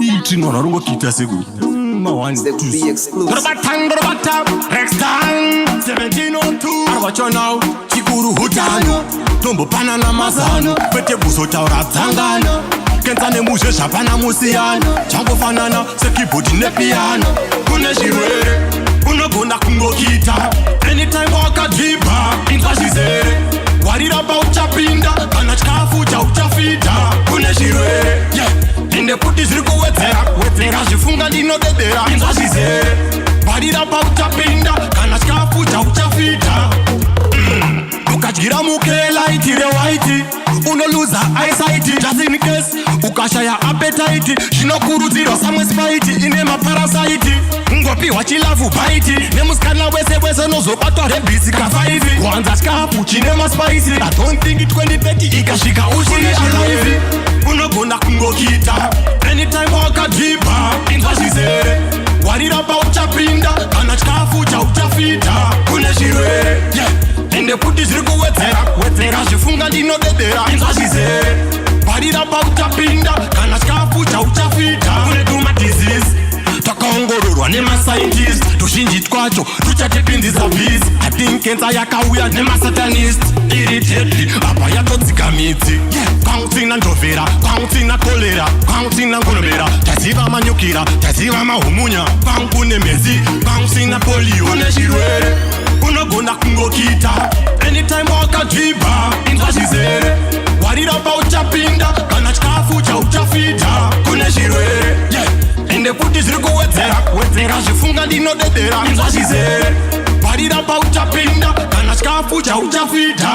Ichino narungo kita segu. Be exclusive. Next time 1702 Arwacho now Chikuru hutano Tombo pana na mazano Pete buso taura tangano Kentane muje shapana musiano Chango fanana Sekibodi ne piano Kune shirere Unogona kungo kita Anytime waka driba Intra shizere Warira baucha pinda Kana chkafu cha uchafita Kune shirere Yeah Inde puti ziriko wetera Wetera shifunga dino dedera Intra shizere Warira baucha pinda Kana chkafu cha uchafita Ukajira mukela itire white Uno loser eyesight Just in case Ukashaya appetite Shinokuru zero samwe spite Inema parasite Ngopi wachilavu bite Nemuskana wese nozo batwa rebisi ka 5 Kwanza chikapu chinema spicy I don't think it 2030 ikashika ushiri alive Unogona kungokita Anytime waka driba Intra shizere Warira baucha pinda Kana chikafu cha uchafita Kune shirwe Yeah Inde puti ziriko wetera shifunga dino dedera Inza shizere Warira baucha pinda Kana chikafu cha uchafita Kune tuma disease Takaongororwa nema scientist Tushinjit kwacho tuchatipindiza peace I think kenza yakauya nema satanist Irritated Apa yatodzika midzi Kwangsina ndovera Kwangsina kolera Kwangsina ngonomera Taziva manyukira Taziva mahumunya Kwangune mezi Kwangsina polio Kune shirwere Unogona kungokita Anytime waka driba Intra shizere Warira baucha pinda Kana chikafu cha uchafita Kune shirwere Yeah Inde puti ziriko wetera shifunga dino dedera Intra shizere Warira baucha pinda Kana chikafu cha uchafita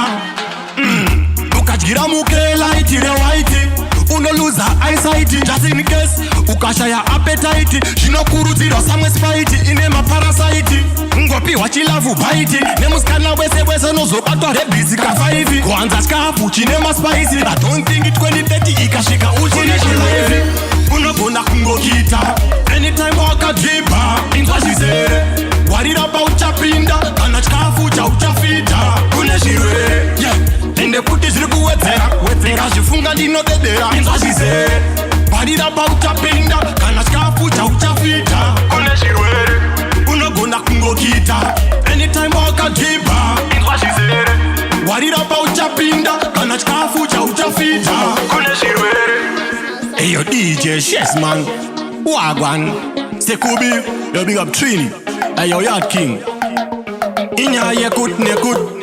Ukajira mukela itire white Uno loser eyesight Just in case Ukashaya appetite Shinokuru zero samwe spite Inema parasite Ngopi wachilavu bite Nemuskana wese nozo batwa rebisi ka 5 Kwanza chikapu chinema spicy I don't think it 2030 ikashika ushiri alive Unogona kungokita Anytime waka driba Intra shizere Warira baucha pinda Kana chikafu cha uchafita Kune shirwe Yeah Inde puti ziriko wetera shifunga dino dedera Intra shizere Warira baucha pinda Kana chikafu cha uchafita Kune shirwe Unogona kungokita Anytime waka driba Intra shizere Warira baucha pinda Kana chikafu cha uchafita Kune shirwe Hey yo DJ Shesman Wagwan Sekubi Yo big up Trini Hey yo Yard King Inya ye kut ne kut